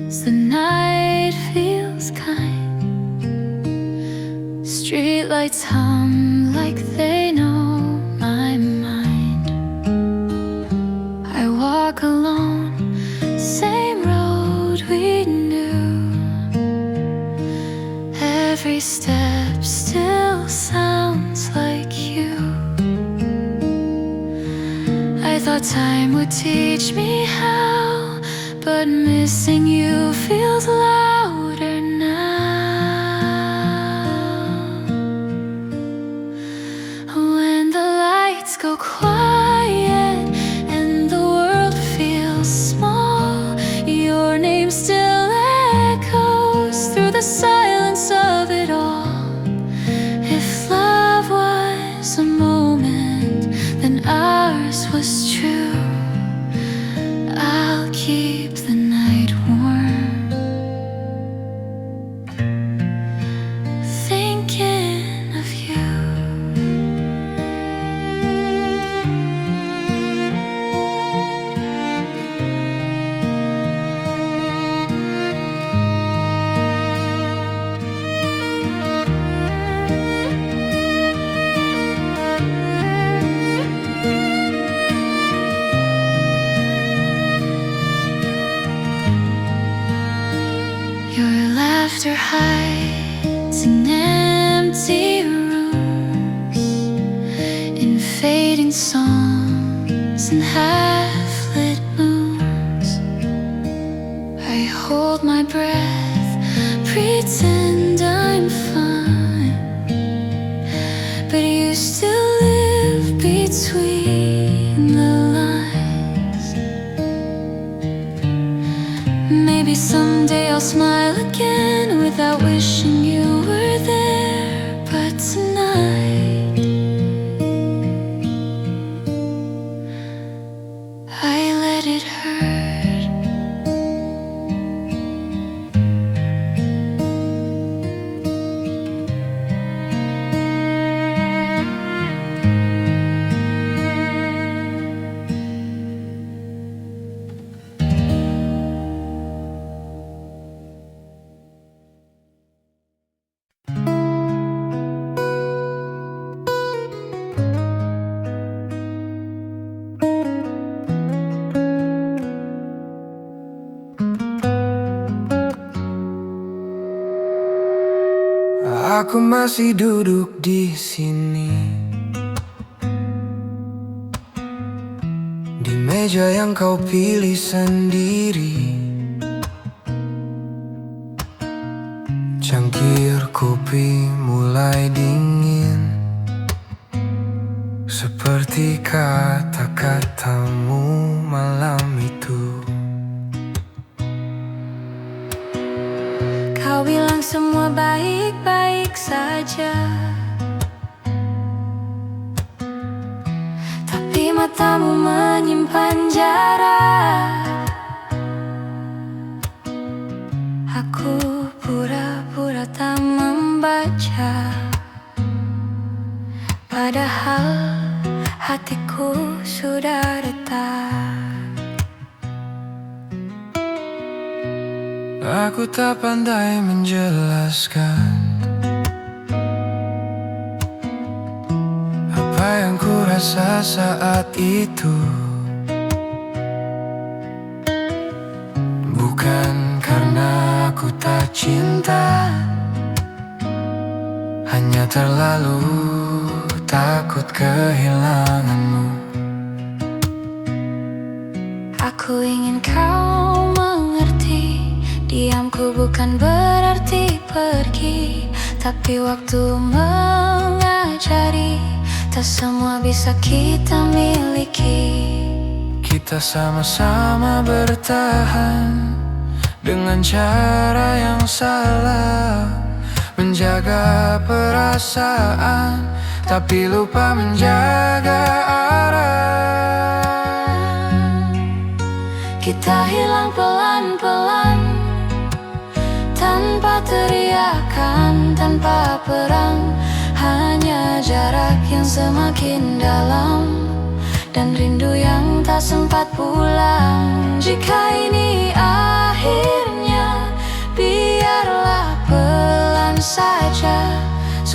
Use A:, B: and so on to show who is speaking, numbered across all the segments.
A: The night feels kind. Streetlights hum like they know my mind. I walk alone, same road we knew. Every step still sounds like you. I thought time would teach me how, but missing you feels louder now. When the lights go quiet and the world feels small, your name still echoes through the silence of it all. If love was a moment, then ours was true. I'll keep the night warm, thinking of you. Your laughter hides in empty rooms, in fading songs and half-lit moons. I hold my breath, pretend I'm fine, but you still live between the lines. Maybe someday I'll smile again without wishing you were there, but tonight I let it hurt.
B: Aku masih duduk di sini, di meja yang kau pilih sendiri. Cangkir kopi mulai dingin, seperti kata-katamu malam itu.
A: Kau bilang semua baik-baik saja, tapi matamu menyimpan jarak. Aku pura-pura tak membaca, padahal hatiku sudah retak.
B: Aku tak pandai menjelaskan apa yang ku rasa saat itu. Bukan karena aku tak cinta, hanya terlalu takut kehilanganmu.
A: Aku ingin kau mengerti, diamku bukan berarti pergi, tapi waktu mengajari, tak semua bisa kita miliki.
B: Kita sama-sama bertahan dengan cara yang salah, menjaga perasaan tapi lupa menjaga arah.
A: Kita hilang pelan-pelan, tanpa teriakan, tanpa perang, hanya jarak yang semakin dalam dan rindu yang tak sempat pulang. Jika ini akhirnya,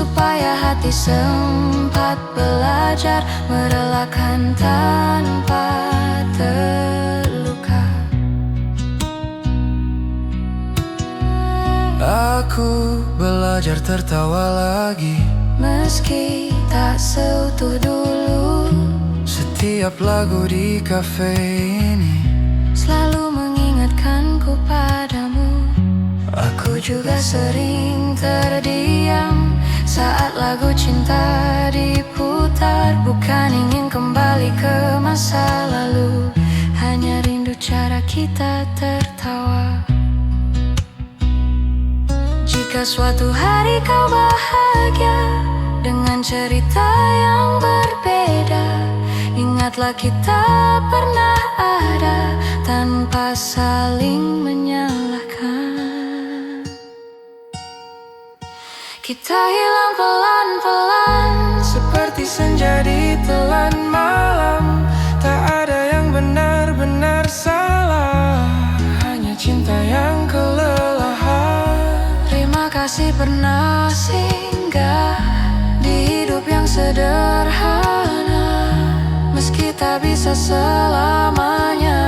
A: supaya hati sempat belajar merelakan tanpa terluka.
B: Aku belajar tertawa lagi,
A: meski tak seutuh dulu.
B: Setiap lagu di kafe ini
A: selalu mengingatkanku padamu. Aku juga sering terdiam saat lagu cinta diputar. Bukan ingin kembali ke masa lalu, hanya rindu cara kita tertawa. Jika suatu hari kau bahagia dengan cerita yang berbeda, ingatlah kita pernah ada tanpa saling menyalahkan. Kita hilang pelan-pelan
B: seperti senja di telan malam. Tak ada yang benar-benar salah, hanya cinta yang kelelahan.
A: Terima kasih pernah singgah di hidup yang sederhana, meski tak bisa selamanya.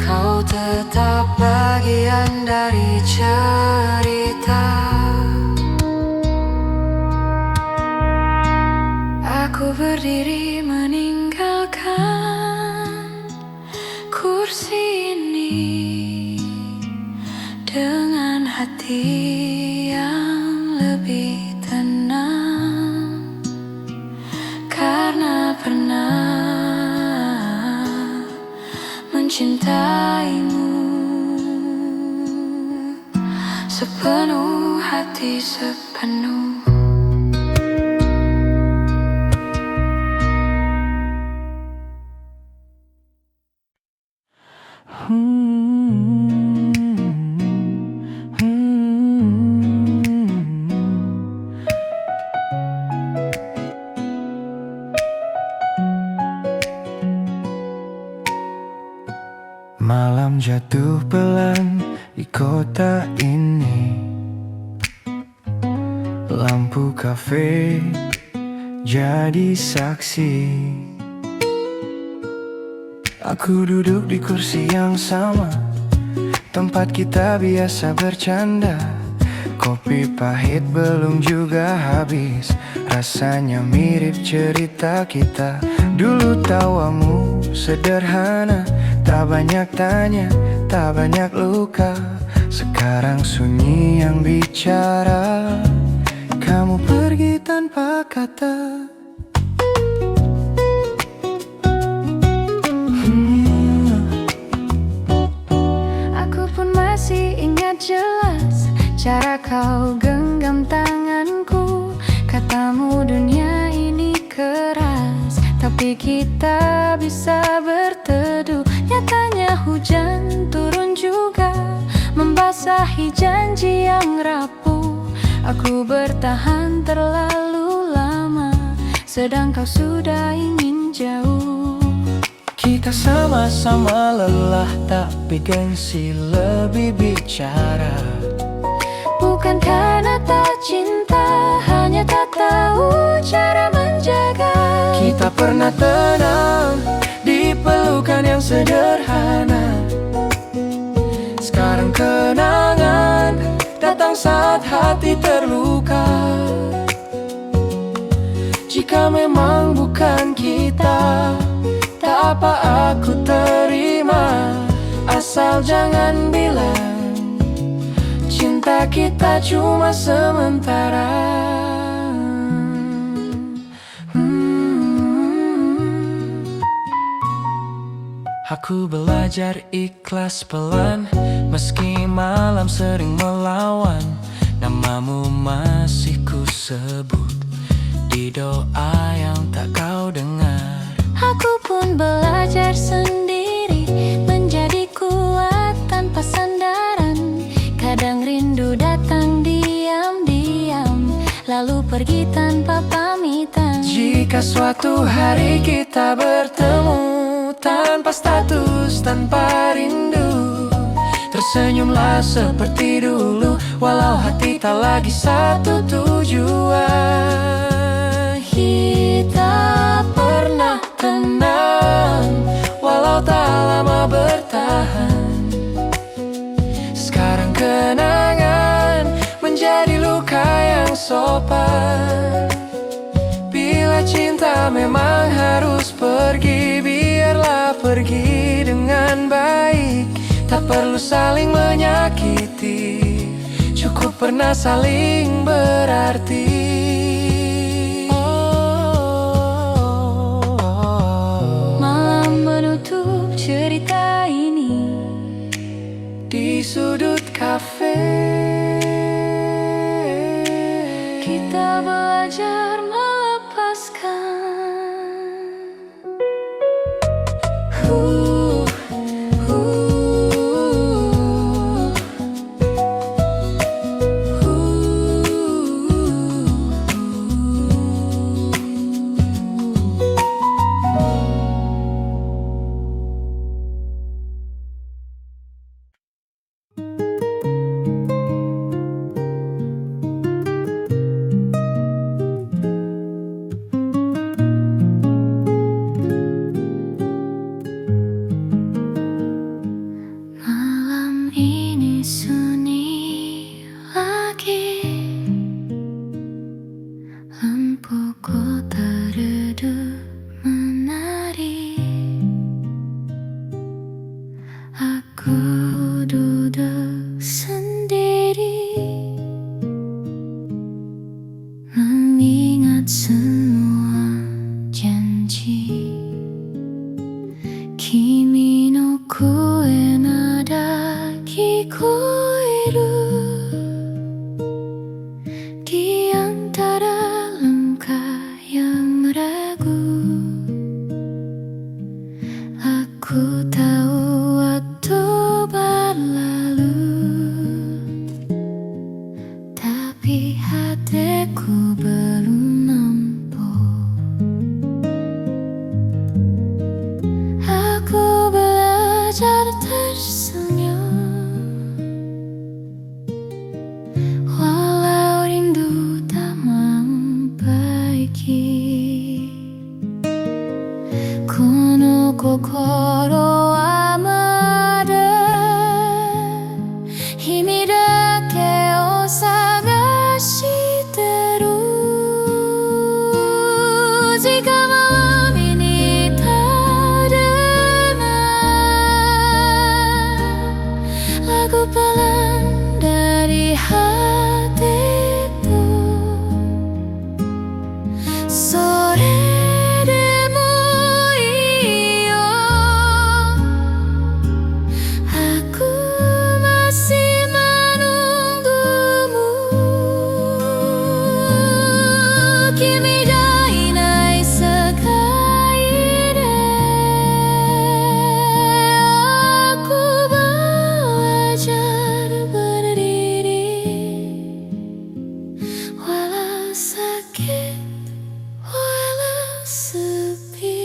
A: Kau tetap bagian dari cerita. Aku berdiri meninggalkan kursi ini dengan hati yang lebih tenang, karena pernah mencintaimu sepenuh hati, sepenuh.
B: Malam jatuh pelan di kota ini, lampu kafe jadi saksi. Aku duduk di kursi yang sama, tempat kita biasa bercanda. Kopi pahit belum juga habis, rasanya mirip cerita kita. Dulu tawamu sederhana, tak banyak tanya, tak banyak luka. Sekarang sunyi yang bicara, kamu pergi tanpa kata.
A: Aku pun masih ingat jelas cara kau genggam tanganku. Katamu dunia ini keras, tapi kita bisa berteduh. Nyatanya hujan turun juga, membasahi janji yang rapuh. Aku bertahan terlalu lama, sedang kau sudah ingin jauh.
B: Kita sama-sama lelah, tapi gengsi lebih bicara.
A: Bukan karena tak cinta, hanya tak tahu cara menjaga.
B: Kita pernah tenang di pelukan yang sederhana. Sekarang kenangan datang saat hati terluka. Jika memang bukan kita, tak apa aku terima. Asal jangan bilang cinta kita cuma sementara. Aku belajar ikhlas pelan, meski malam sering melawan. Namamu masih ku sebut di doa yang tak kau dengar.
A: Aku pun belajar sendiri, menjadi kuat tanpa sandaran. Kadang rindu datang diam-diam, lalu pergi tanpa pamitan.
B: Jika suatu hari kita bertemu, tanpa status, tanpa rindu, tersenyumlah seperti dulu. walau hati tak lagi satu tujuan. Kita pernah tenang, walau tak lama bertahan. Sekarang kenangan menjadi luka yang sopan. Bila cinta memang harus pergi, biarlah pergi dengan baik. Tak perlu saling menyakiti, cukup pernah saling berarti.
A: Malam menutup cerita ini
B: Di sudut kafe
A: kita belajar melepaskan. Malam ini sunyi lagi, lampu kota redup menari. Aku duduk sendiri, mengingat semua janji. Kimi no koe nada kikoeru di antara langkah yang ragu. Aku tahu waktu berlalu, tapi hatiku belum nampak. Aku belajar tersenyum, walau rindu tak membaiki. Kono kokoro wa mada himi dake o sagashiteru. Jika malam ini terdengar lagu pelan dari hatiku, sore demo iyo, aku masih menunggumu. Kimi ga inai sekai de aku belajar berdiri, walau sakit, walau sepi.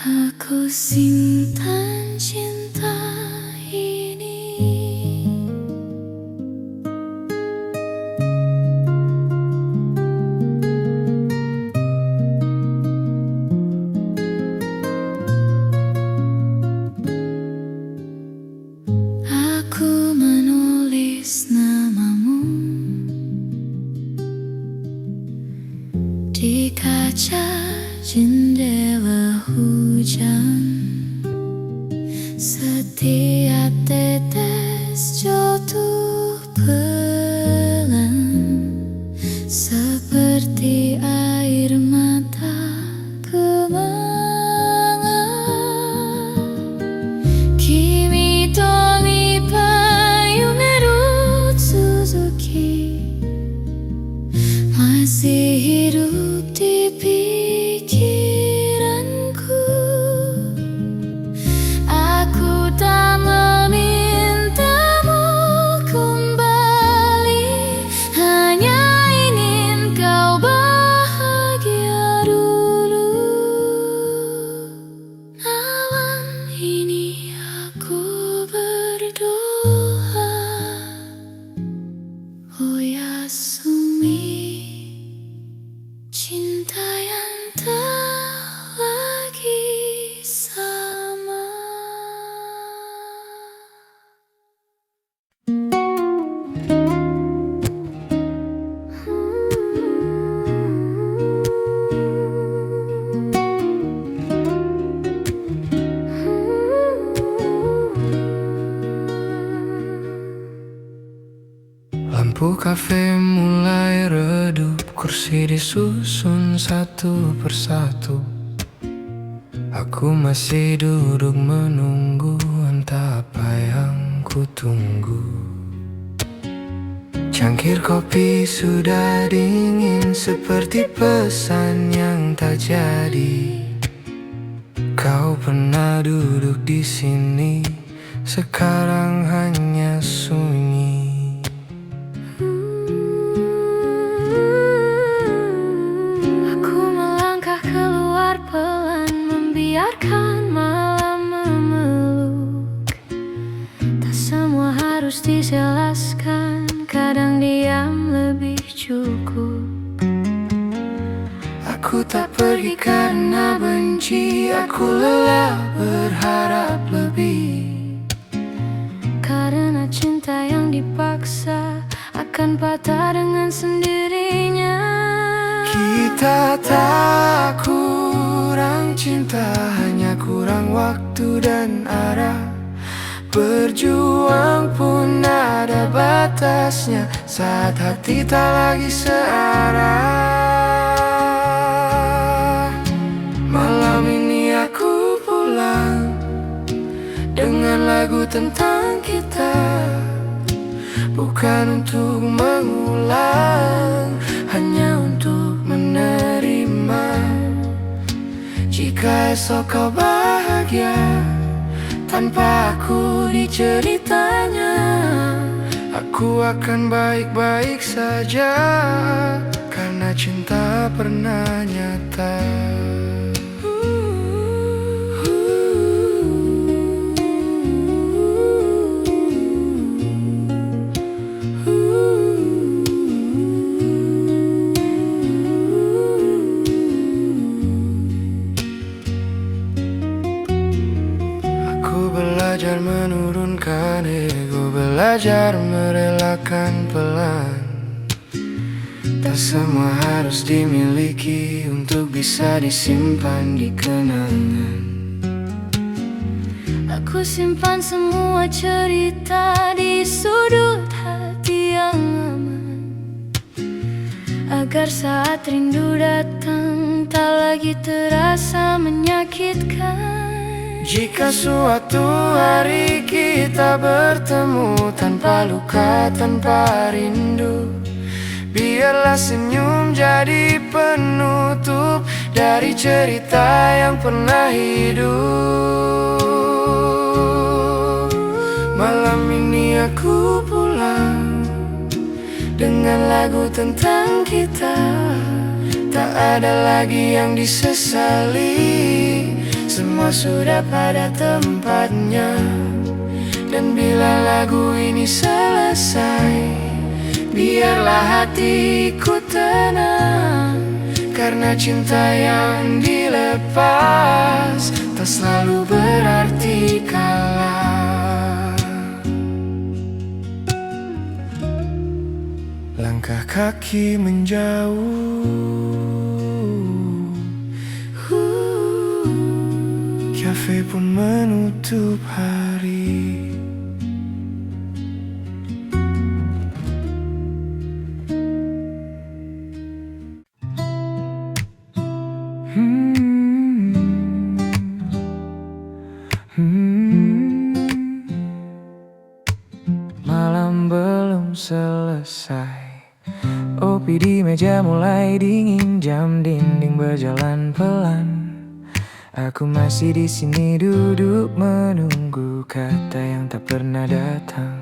A: Aku simpan cinta ini. Aku menulis namamu di kaca jendela hujan. Setiap tetes jatuh pelan, seperti air mata kemangan. Kimi to nipai yumeru Suzuki masih hidup di pikiranku. Aku tak memiliki
B: Lampu kafe mulai redup, kursi disusun satu persatu. Aku masih duduk menunggu, entah apa yang ku tunggu. Cangkir kopi sudah dingin, seperti pesan yang tak jadi. Kau pernah duduk di sini, sekarang hanya sunyi.
A: Aku melangkah keluar pelan, membiarkan malam memeluk. Tak semua harus dijelaskan, kadang diam lebih cukup.
B: Aku tak pergi karena benci, aku lelah berharap lebih.
A: Karena cinta yang dipaksa akan patah dengan sendirinya.
B: Kita tak kurang cinta, hanya kurang waktu dan arah. Berjuang pun ada batasnya, saat hati tak lagi searah. Malam ini aku pulang dengan lagu tentang kita, bukan untuk mengulang, hanya untuk menerima. Jika esok kau bahagia tanpa aku di ceritanya, aku akan baik-baik saja, karena cinta pernah nyata. Belajar menurunkan ego, belajar merelakan pelan. Tak semua harus dimiliki untuk bisa disimpan di kenangan.
A: Aku simpan semua cerita di sudut hati yang aman, agar saat rindu datang tak lagi terasa menyakitkan.
B: Jika suatu hari kita bertemu tanpa luka, tanpa rindu, biarlah senyum jadi penutup dari cerita yang pernah hidup. Malam ini aku pulang dengan lagu tentang kita, tak ada lagi yang disesali. Semua sudah pada tempatnya. Dan bila lagu ini selesai, biarlah hatiku tenang, karena cinta yang dilepas tak selalu berarti kalah. Langkah kaki menjauh, kafe pun menutup hari. Malam belum selesai, kopi di meja mulai dingin, jam dinding berjalan pelan. Aku masih di sini duduk menunggu kata yang tak pernah datang.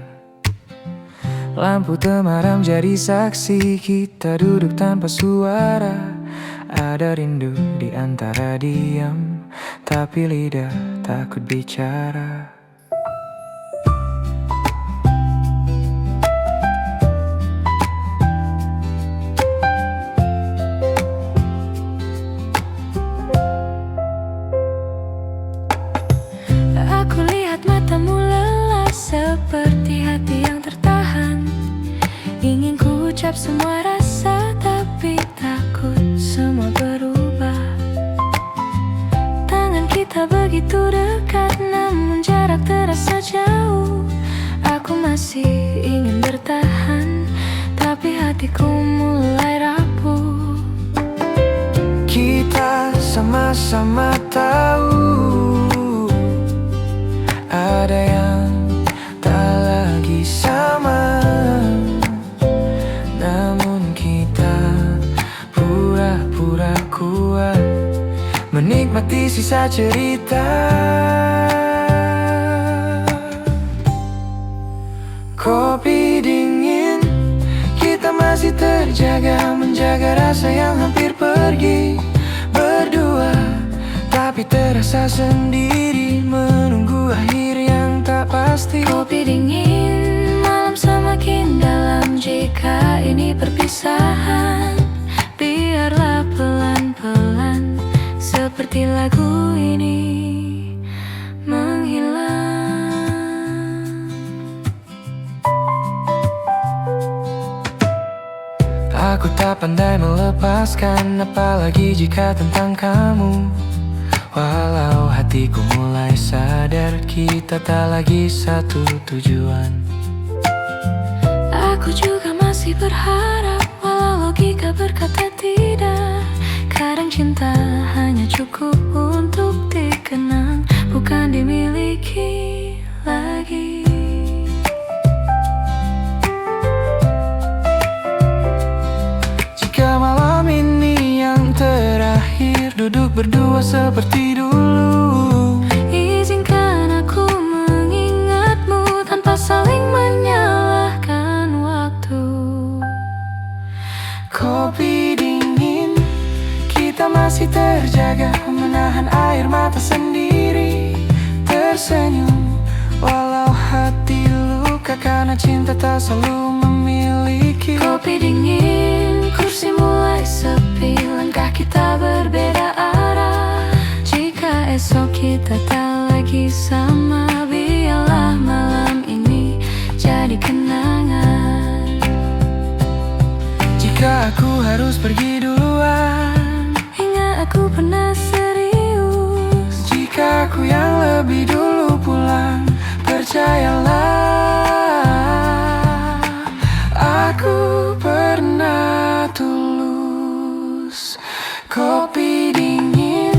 B: Lampu temaram jadi saksi, kita duduk tanpa suara. Ada rindu di antara diam, tapi lidah takut bicara.
A: Seperti hati yang tertahan, ingin ku ucap semua rasa, tapi takut semua berubah. Tangan kita begitu dekat, namun jarak terasa jauh. Aku masih ingin bertahan, hatiku mulai rapuh.
B: Kita sama-sama tahu ada yang tak lagi sama, namun kita pura-pura kuat menikmati sisa cerita. Kopi dingin, kita masih terjaga, menjaga rasa yang hampir pergi. Berdua, tapi terasa sendiri, menunggu akhir yang tak pasti.
A: Kopi dingin, malam semakin dalam. Jika ini perpisahan, biarlah pelan-pelan, seperti lagu ini menghilang.
B: Aku tak pandai melepaskan, apalagi jika tentang kamu. Walau hatiku mulai sadar, kita tak lagi satu tujuan.
A: Aku juga masih berharap, walau logika berkata tidak. Kadang cinta hanya cukup untuk dikenang, bukan dimiliki lagi.
B: Jika malam ini yang terakhir, duduk berdua seperti dulu.
A: Izinkan aku mengingatmu tanpa saling menyalahkan waktu.
B: Kopi dingin, kita masih terjaga, menahan air mata sendiri. Tersenyum, walau hati luka, karena cinta tak selalu memiliki.
A: Kopi dingin, kursi mulai sepi, langkah kita berbeda arah. Jika esok kita tak lagi sama, biarlah malam ini jadi kenangan.
B: Jika aku harus pergi duluan,
A: ingat aku pernah serius.
B: jika aku yang lebih dulu pulang, percayalah, aku pernah tulus. Kopi dingin,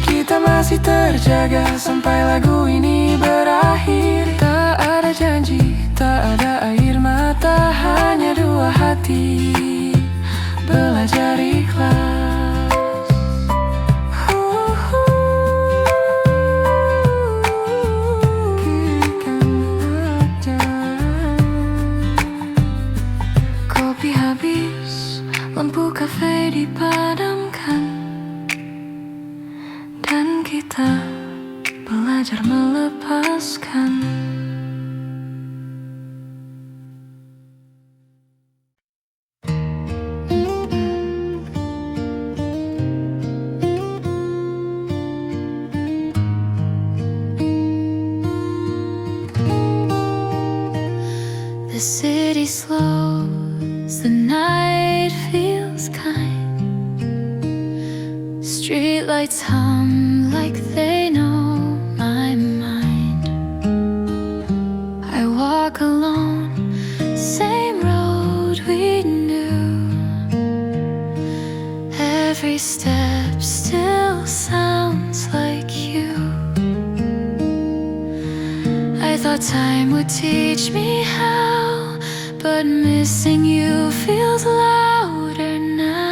B: kita masih terjaga sampai lagu ini berakhir. Tak ada janji, tak ada air mata, hanya dua hati belajar ikhlas.
A: Kopi habis, lampu kafe dipadamkan, dan kita belajar melepaskan. The city slows, the night feels kind. Streetlights hum like they know my mind. I walk alone, same road we knew. Every step still sounds like you. I thought time would teach me how, but missing you feels louder now.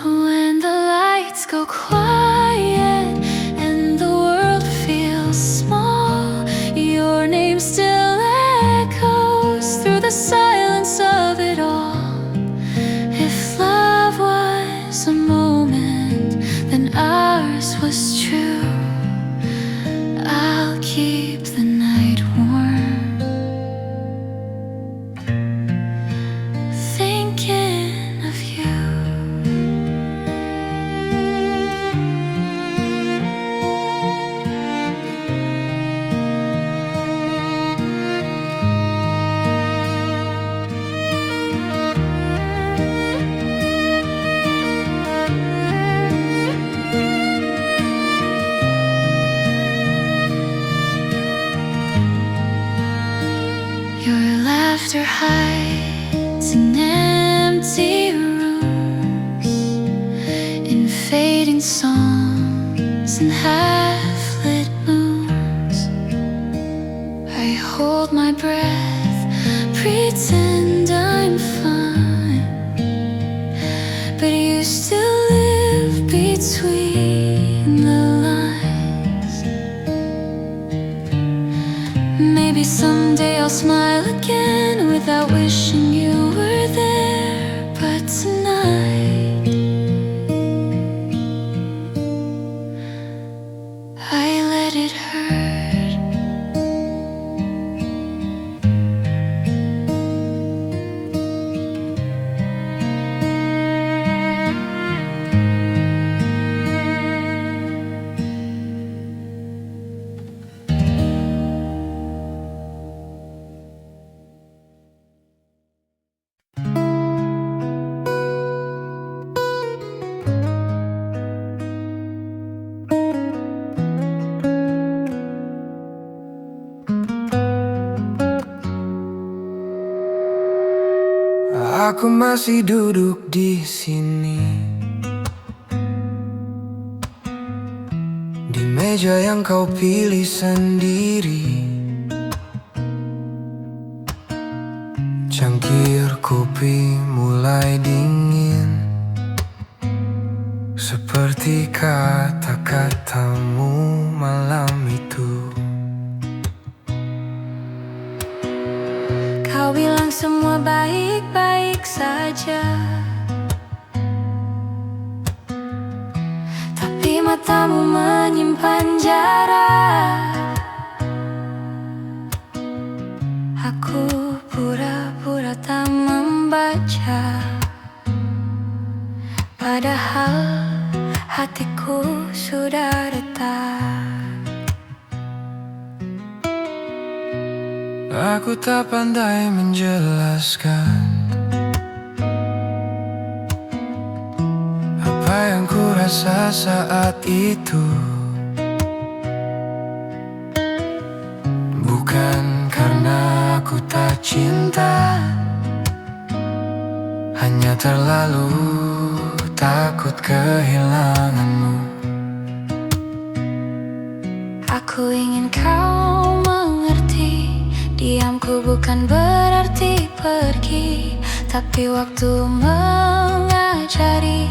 A: When the lights go quiet and the world feels small, your name still echoes through the silence of it all. If love was a moment, then ours was true. I'll keep the night warm, thinking of you. Laughter hides in empty rooms, in fading songs and half-lit moons. I hold my breath, pretend I'm fine, but you still live between the lines. Maybe someday I'll smile again without wishing you were there, but tonight I let it hurt.
B: Aku masih duduk di sini, di meja yang kau pilih sendiri. Cangkir kopi mulai dingin, seperti kata-katamu malam itu.
A: Kau bilang semua baik-baik saja, tapi matamu menyimpan jarak. Aku pura-pura tak membaca, padahal hatiku sudah retak.
B: Aku tak pandai menjelaskan apa yang ku rasa saat itu. Bukan karena aku tak cinta, hanya terlalu takut kehilanganmu.
A: Aku ingin kau mengerti, diamku bukan berarti pergi, tapi waktu mengajari,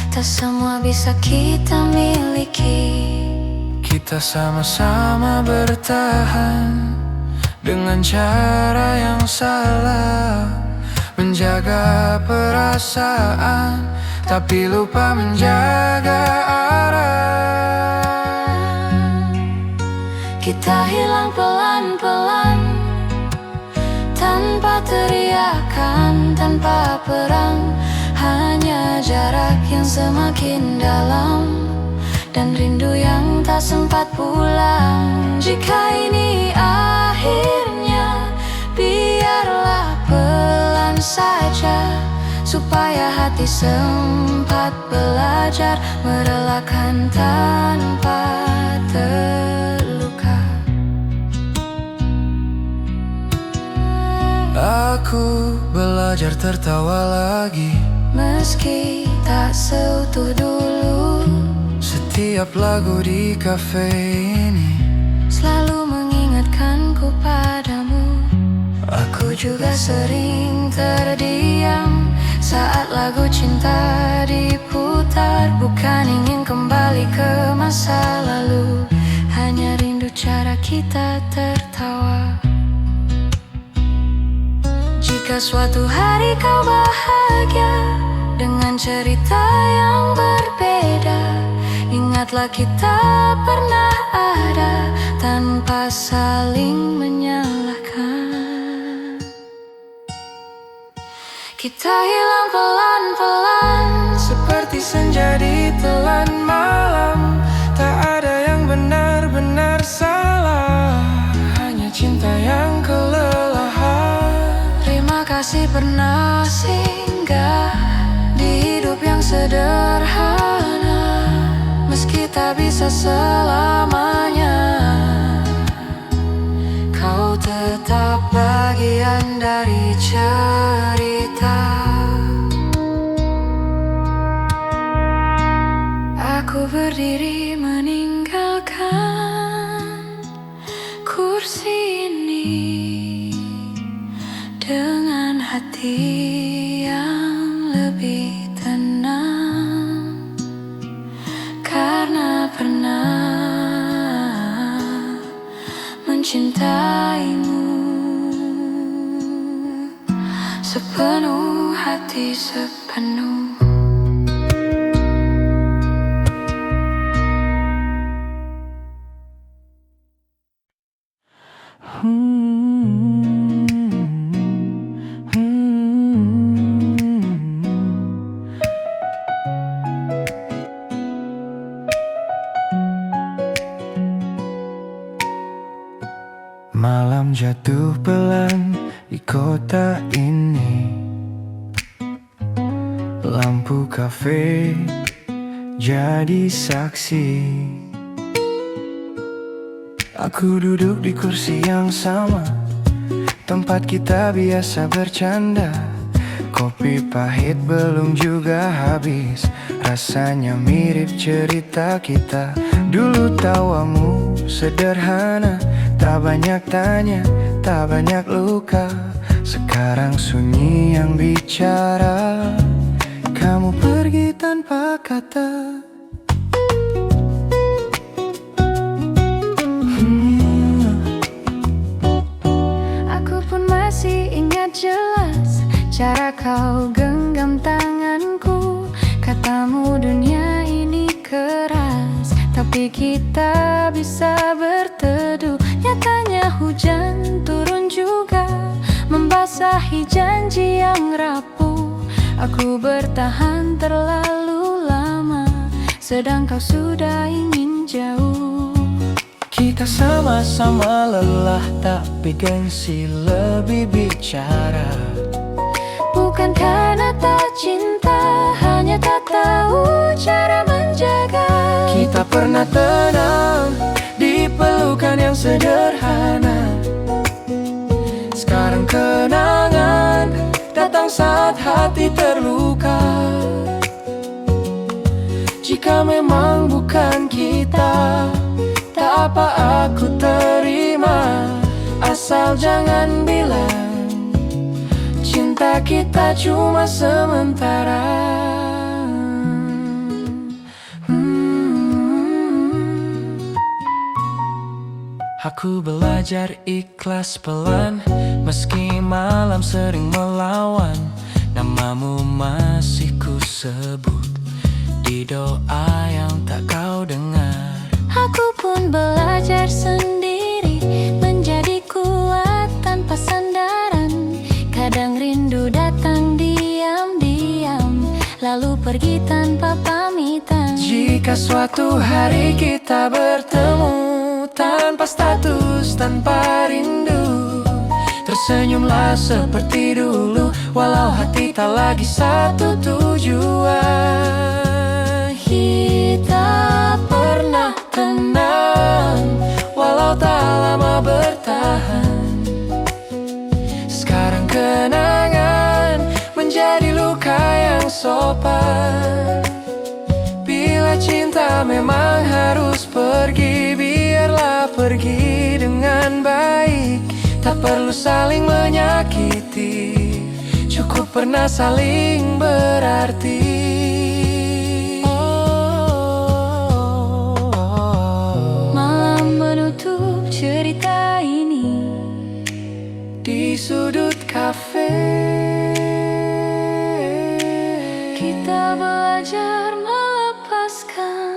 A: tak semua bisa kita miliki.
B: Kita sama-sama bertahan dengan cara yang salah, menjaga perasaan tapi lupa menjaga arah.
A: Kita hilang pelan-pelan, tanpa teriakan, tanpa perang, hanya jarak yang semakin dalam dan rindu yang tak sempat pulang. Jika ini akhirnya, biarlah pelan saja, supaya hati sempat belajar merelakan tanpa terluka.
B: Aku belajar tertawa lagi,
A: meski tak seutuh dulu.
B: Setiap lagu di kafe ini
A: selalu mengingatkanku padamu. Aku juga sering terdiam saat lagu cinta diputar. Bukan ingin kembali ke masa lalu, hanya rindu cara kita tertawa. Jika suatu hari kau bahagia dengan cerita yang berbeda, ingatlah kita pernah ada tanpa saling menyalahkan. Kita hilang pelan-pelan,
B: seperti senja di telan malam. Tak ada yang benar-benar salah, hanya cinta yang kelelahan.
A: terima kasih pernah singgah di hidup yang sederhana. Meski tak bisa selamanya, kau tetap
B: tetap bagian dari cerita. Aku berdiri meninggalkan kursi ini dengan hati yang lebih tenang, karena pernah mencintaimu sepenuh hati, sepenuh. Malam jatuh pelan di kota ini, lampu kafe jadi saksi. Aku duduk di kursi yang sama, tempat kita biasa bercanda. Kopi pahit belum juga habis, rasanya mirip cerita kita. Dulu tawamu sederhana, tak banyak tanya, tak banyak luka. Sekarang sunyi yang bicara, kamu pergi tanpa kata. Aku pun masih ingat jelas cara kau genggam tanganku. Katamu dunia ini keras, tapi kita bisa berteduh. Nyatanya hujan turun juga, membasahi janji yang rapuh. Aku bertahan terlalu lama, sedang kau sudah ingin jauh. Kita sama-sama lelah, tapi gengsi lebih bicara. Bukan karena tak cinta, hanya tak tahu cara menjaga. Kita pernah tenang di pelukan yang sederhana. Sekarang kenangan datang saat hati terluka. Jika memang bukan kita, tak apa aku terima, asal jangan bilang cinta kita cuma sementara. Aku belajar ikhlas pelan, meski malam sering melawan. Namamu masih ku sebut di doa yang tak kau dengar. Aku pun belajar sendiri, menjadi kuat tanpa sandaran. Kadang rindu datang diam-diam, lalu pergi tanpa pamitan. Jika suatu hari kita bertemu, tanpa status, tanpa rindu, tersenyumlah seperti dulu, walau hati tak lagi satu tujuan. Kita pernah tenang, walau tak lama bertahan. Sekarang kenangan menjadi luka yang sopan. Bila cinta memang harus pergi, biarlah pergi dengan baik. Tak perlu saling menyakiti, cukup pernah saling berarti. Malam menutup cerita ini di sudut kafe. Kita belajar melepaskan.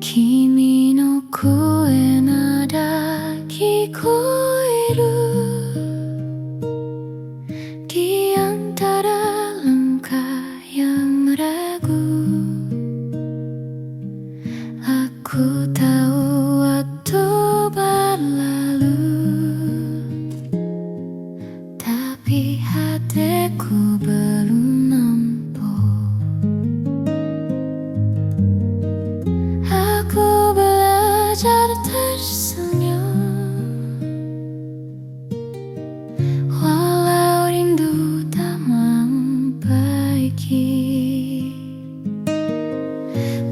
A: 君の声なら聞こえるdi antara langkah yang ragu. Aku tahu waktu berlalu, tapi hatiku belum nampak. Aku belajar tersenyum, walau rindu tak membaiki.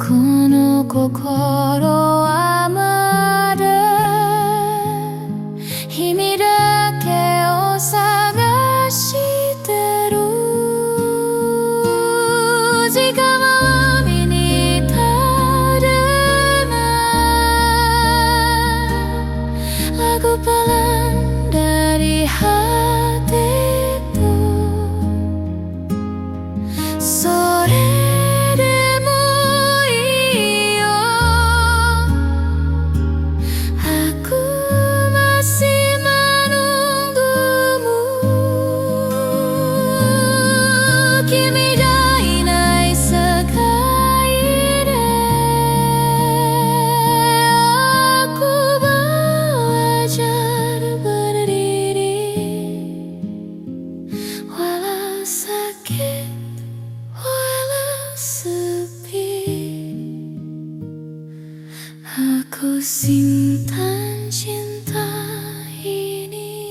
A: Kono kokoro wa mada himi dake o sagashiteru. Jika malam ini terdengar lagu pelan dari hatiku, sore demo iyo, aku masih menunggumu. Kimi ga inai sekai de, aku belajar berdiri, walau sakit, walau sepi. Aku simpan cinta ini.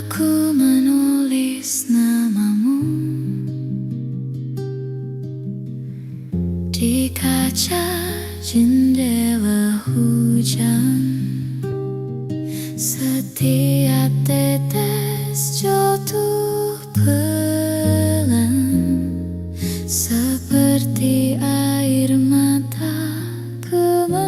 A: Aku menulis namamu di kaca jendela hujan. Setiap tetes jatuh pelan, seperti air mata kemangan.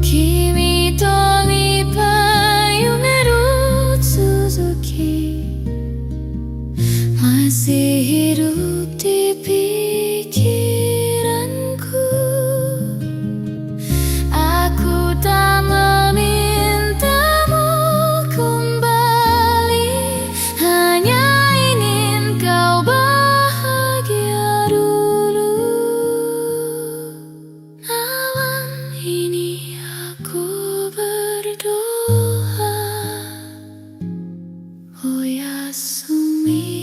A: Kimi to nipai yumeru Suzuki masih hidup di pikiranku. Aku tak memintamu kembali, hanya ingin kau bahagia dulu. Malam ini aku berdoa, oh Yasumi,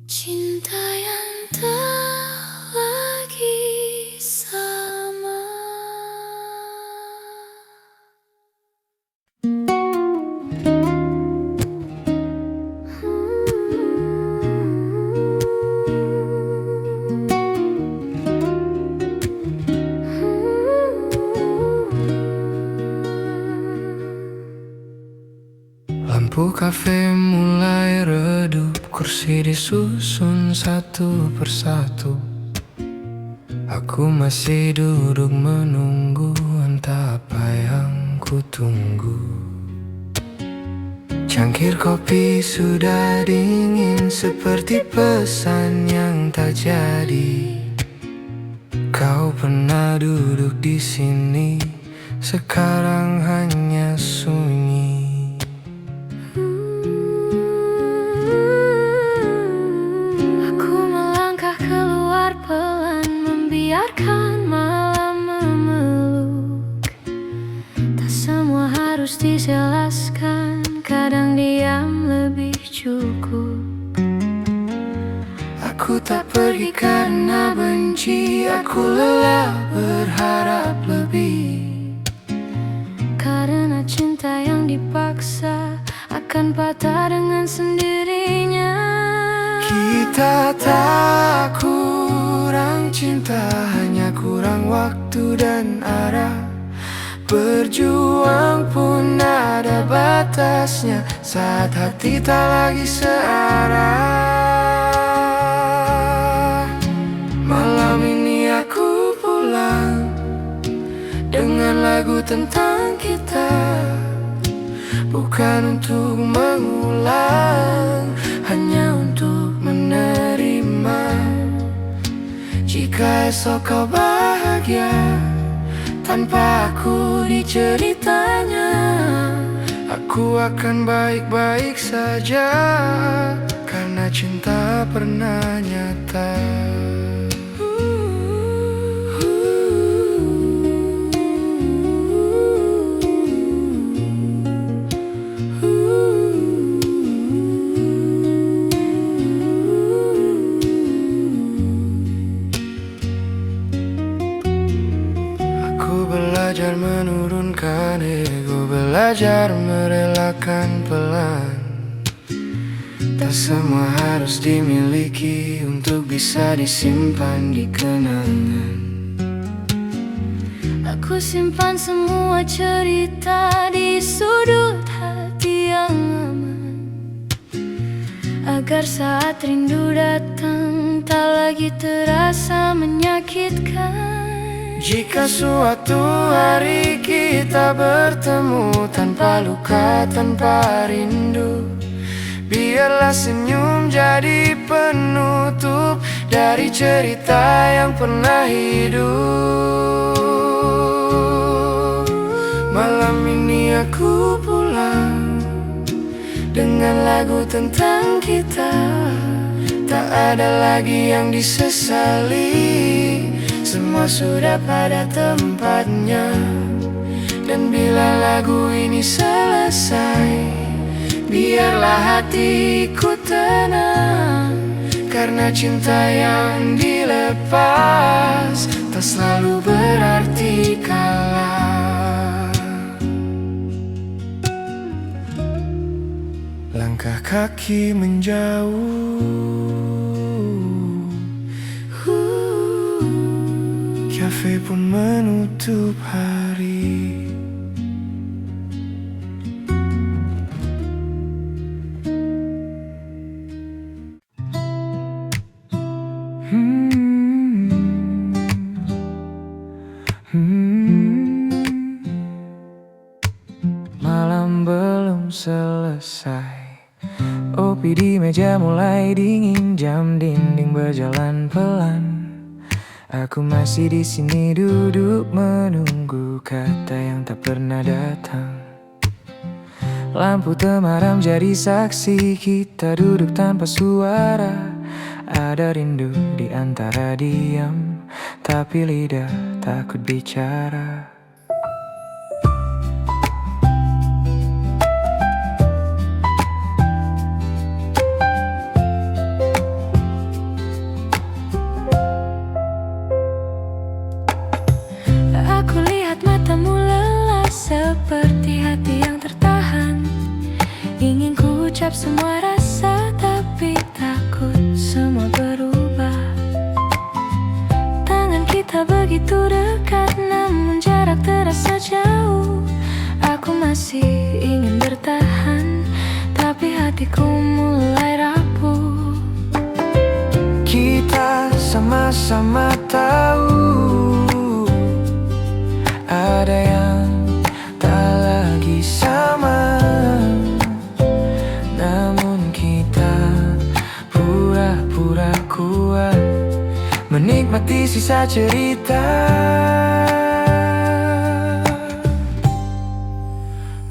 A: cinta yang tak lagi sama.
B: Lampu kafe mulai redup, kursi disusun satu persatu. Aku masih duduk menunggu, entah apa yang ku tunggu. Cangkir kopi sudah dingin, seperti pesan yang tak jadi. Kau pernah duduk di sini, sekarang hanya sunyi.
A: Aku melangkah keluar pelan, membiarkan malam memeluk. Tak semua harus dijelaskan, kadang diam lebih cukup.
B: Aku tak pergi karena benci, aku lelah berharap lebih.
A: Karena cinta yang dipaksa akan patah dengan sendirinya.
B: Kita tak kurang cinta, hanya kurang waktu dan arah. Berjuang pun ada batasnya, saat hati tak lagi searah. tentang kita, bukan untuk mengulang, hanya untuk menerima. Jika esok kau bahagia tanpa aku di ceritanya, aku akan baik-baik saja, karena cinta pernah nyata. Aku belajar menurunkan ego, belajar merelakan pelan. Tak semua harus dimiliki untuk bisa disimpan di kenangan.
A: Aku simpan semua cerita di sudut hati yang aman, agar saat rindu datang tak lagi terasa menyakitkan.
B: Jika suatu hari kita bertemu tanpa luka, tanpa rindu, biarlah senyum jadi penutup dari cerita yang pernah hidup. Malam ini aku pulang dengan lagu tentang kita. Tak ada lagi yang disesali, semua sudah pada tempatnya. Dan bila lagu ini selesai, biarlah hatiku tenang, karena cinta yang dilepas tak selalu berarti kalah. Langkah kaki menjauh, kafe pun menutup hari. Malam belum selesai, kopi di meja mulai dingin, jam dinding berjalan pelan. Aku masih di sini duduk menunggu kata yang tak pernah datang. Lampu temaram jadi saksi, kita duduk tanpa suara. Ada rindu di antara diam, tapi lidah takut bicara.
A: Aku lihat matamu lelah seperti hati yang tertahan. Ingin ku ucap semua rasa, tapi takut semua berubah. Tangan kita begitu dekat, namun jarak terasa jauh. Aku masih ingin bertahan, tapi hatiku mulai rapuh.
B: Kita sama-sama tahu ada yang tak lagi sama, namun kita pura-pura kuat menikmati sisa cerita.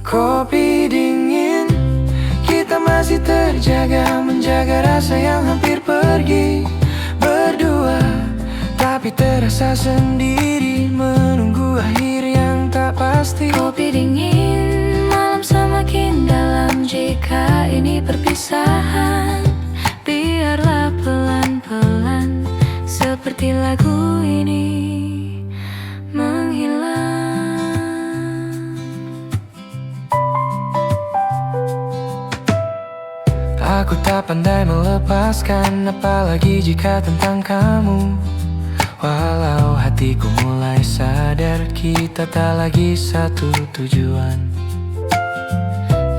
B: Kopi dingin, kita masih terjaga, menjaga rasa yang hampir pergi. Berdua, tapi terasa sendiri, menunggu akhir yang tak pasti.
A: Kopi dingin, malam semakin dalam. Jika ini perpisahan, biarlah pelan-pelan, seperti lagu ini menghilang.
B: Aku tak pandai melepaskan, apalagi jika tentang kamu. Walau hatiku mulai sadar, kita tak lagi satu tujuan.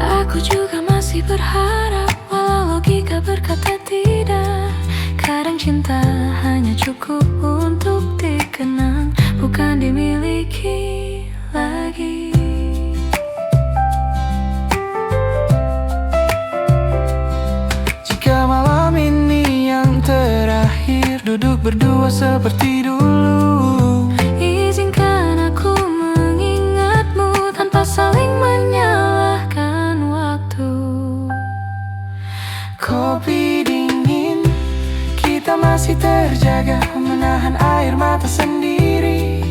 A: Aku juga masih berharap, walau logika berkata tidak. Kadang cinta hanya cukup untuk dikenang, bukan dimiliki. lagi.
B: Jika malam ini yang terakhir, duduk berdua seperti dulu,
A: izinkan aku mengingatmu tanpa saling menyalahkan waktu.
B: kopi dingin, kita masih terjaga, menahan air mata sendiri,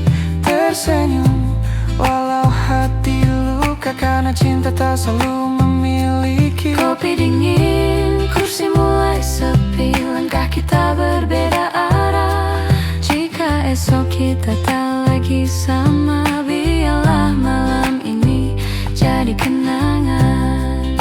B: tersenyum walau hati luka karena cinta tak selalu memiliki.
A: Kopi dingin, kursi mulai sepi, langkah kita berbeda arah. Jika esok kita tak lagi sama, biarlah malam ini jadi kenangan.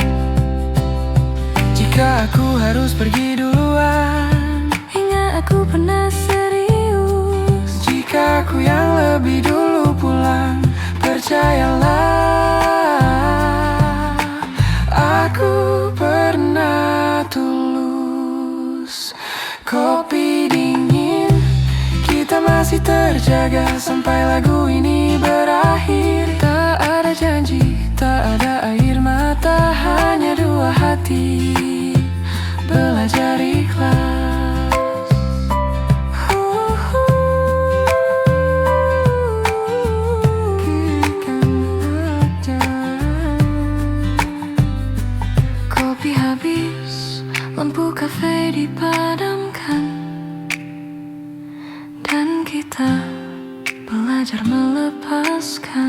B: Jika aku harus pergi duluan,
A: Ingat aku pernah serius.
B: jika aku yang lebih dulu pulang, percayalah, aku pernah tulus. Kopi dingin, kita masih terjaga sampai lagu ini berakhir. Tak ada janji, tak ada air mata, hanya dua hati belajar ikhlas.
A: Kopi habis, lampu kafe dipadamkan, dan kita belajar melepaskan.